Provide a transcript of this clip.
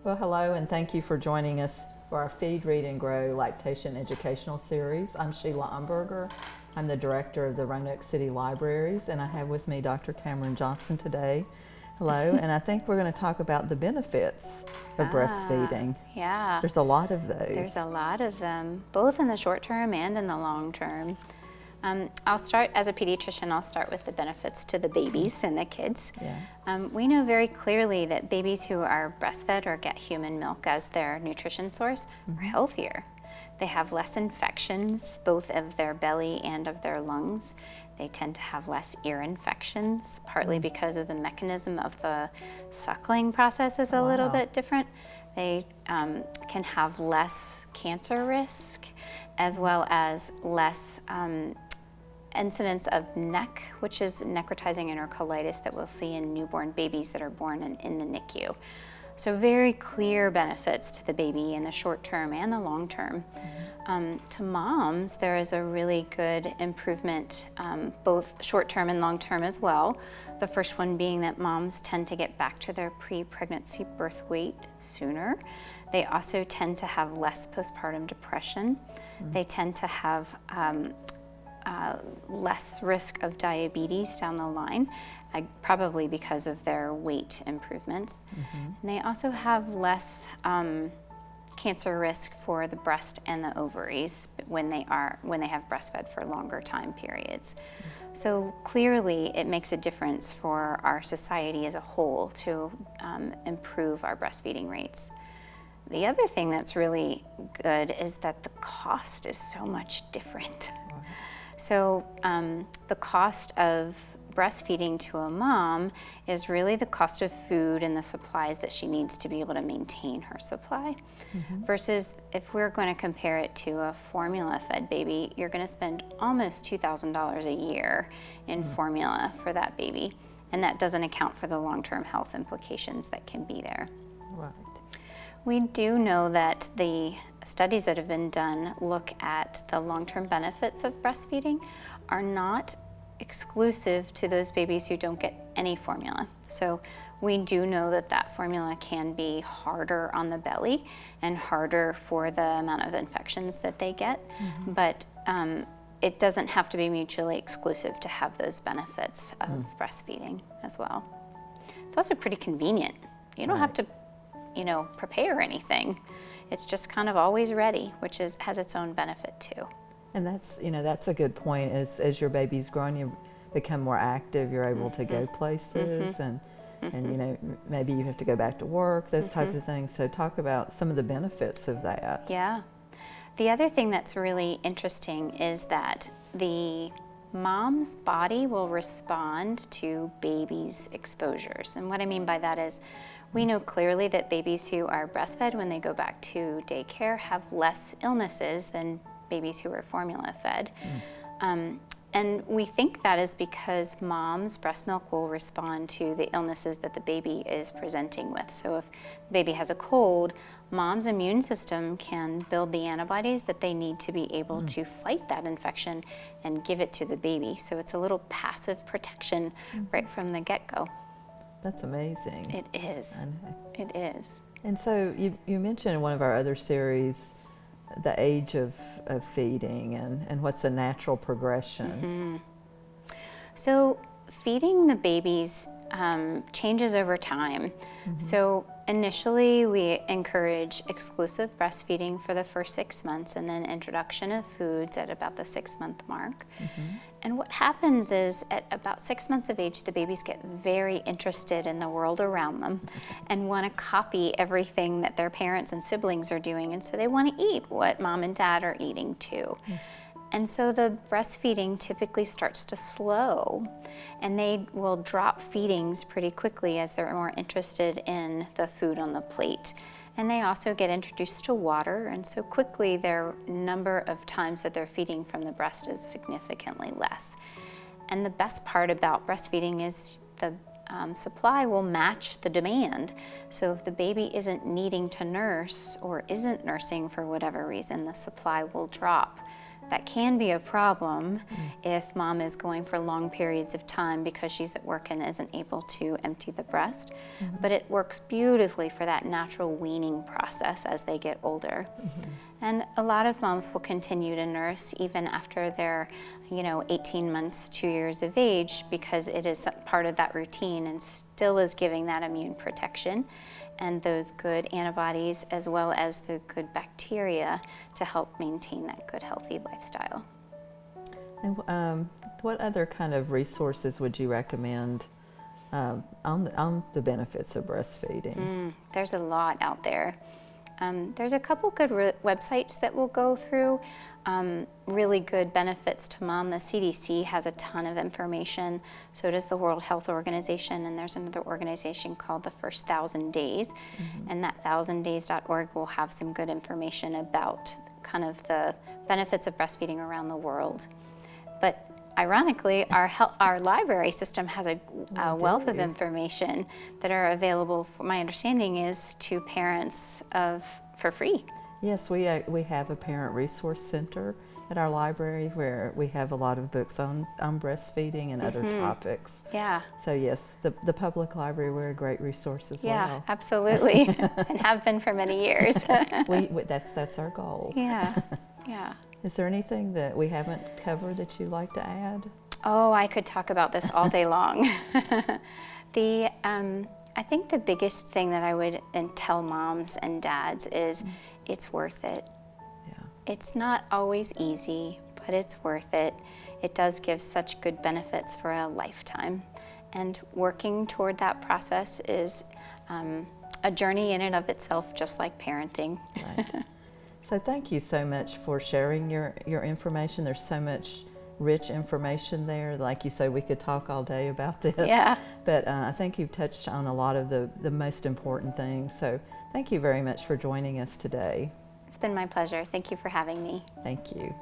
Well, hello, and thank you for joining us for our Feed, Read, and Grow Lactation Educational Series. I'm Sheila Umberger. I'm the director of the Roanoke City Libraries, and I have with me Dr. Cameron Johnson today. Hello, and I think we're going to talk about the benefits of breastfeeding. Yeah. There's a lot of those. There's a lot of them, both in the short term and in the long term. I'll start, as a pediatrician, I'll start with the benefits to the babies and the kids. Yeah. We know very clearly that babies who are breastfed or get human milk as their nutrition source are healthier. They have less infections, both of their belly and of their lungs. They tend to have less ear infections, partly because of the mechanism of the suckling process is a little bit different. They can have less cancer risk, as well as less incidence of NEC, which is necrotizing enterocolitis that we'll see in newborn babies that are born in the NICU. So very clear benefits to the baby in the short term and the long term. To moms, there is a really good improvement, both short term and long term as well. The first one being that moms tend to get back to their pre-pregnancy birth weight sooner. They also tend to have less postpartum depression. They tend to have less risk of diabetes down the line, probably because of their weight improvements. And they also have less cancer risk for the breast and the ovaries when they have breastfed for longer time periods. So clearly it makes a difference for our society as a whole to improve our breastfeeding rates. The other thing that's really good is that the cost is so much different. So the cost of breastfeeding to a mom is really the cost of food and the supplies that she needs to be able to maintain her supply. Versus if we're going to compare it to a formula-fed baby, you're going to spend almost $2,000 a year in formula for that baby. And that doesn't account for the long-term health implications that can be there. Right. We do know that the studies that have been done look at the long-term benefits of breastfeeding are not exclusive to those babies who don't get any formula. So we do know that that formula can be harder on the belly and harder for the amount of infections that they get, but it doesn't have to be mutually exclusive to have those benefits of breastfeeding as well. It's also pretty convenient. You don't have to prepare anything. It's just kind of always ready, which has its own benefit too. And that's a good point. As your baby's grown, you become more active. You're able to go places, and maybe you have to go back to work. Those types of things. So talk about some of the benefits of that. Yeah. The other thing that's really interesting is that the mom's body will respond to baby's exposures, and what I mean by that is, we know clearly that babies who are breastfed when they go back to daycare have less illnesses than babies who are formula fed. And we think that is because mom's breast milk will respond to the illnesses that the baby is presenting with. So if the baby has a cold, mom's immune system can build the antibodies that they need to be able to fight that infection and give it to the baby. So it's a little passive protection right from the get-go. That's amazing. It is. It is. And so you mentioned in one of our other series the age of feeding and what's a natural progression. So feeding the babies changes over time. So initially we encourage exclusive breastfeeding for the first 6 months and then introduction of foods at about the 6-month mark. And what happens is at about 6 months of age, the babies get very interested in the world around them and want to copy everything that their parents and siblings are doing. And so they want to eat what mom and dad are eating too. And so the breastfeeding typically starts to slow, and they will drop feedings pretty quickly as they're more interested in the food on the plate. And they also get introduced to water, and so quickly their number of times that they're feeding from the breast is significantly less. And the best part about breastfeeding is the supply will match the demand. So if the baby isn't needing to nurse or isn't nursing for whatever reason, the supply will drop That can be a problem if mom is going for long periods of time because she's at work and isn't able to empty the breast. But it works beautifully for that natural weaning process as they get older. And a lot of moms will continue to nurse even after they're, 18 months, 2 years of age, because it is part of that routine and still is giving that immune protection and those good antibodies as well as the good bacteria to help maintain that good healthy lifestyle. And what other kind of resources would you recommend on the benefits of breastfeeding? There's a lot out there. There's a couple good websites that we'll go through. Really good benefits to mom. The CDC has a ton of information. So does the World Health Organization, and there's another organization called the First 1,000 Days. And that 1000days.org will have some good information about kind of the benefits of breastfeeding around the world. But ironically, our library system has a wealth of information that are available, my understanding is, to parents for free. Yes, we have a parent resource center at our library where we have a lot of books on breastfeeding and other topics. Yeah. So yes, the public library, we're a great resource as well. Yeah, absolutely, and have been for many years. That's our goal. Yeah, yeah. Is there anything that we haven't covered that you'd like to add? Oh, I could talk about this all day long. I think the biggest thing that I would tell moms and dads is it's worth it. Yeah. It's not always easy, but it's worth it. It does give such good benefits for a lifetime. And working toward that process is a journey in and of itself, just like parenting. Right. So thank you so much for sharing your information. There's so much rich information there. Like you said, we could talk all day about this. Yeah. But I think you've touched on a lot of the most important things. So thank you very much for joining us today. It's been my pleasure. Thank you for having me. Thank you.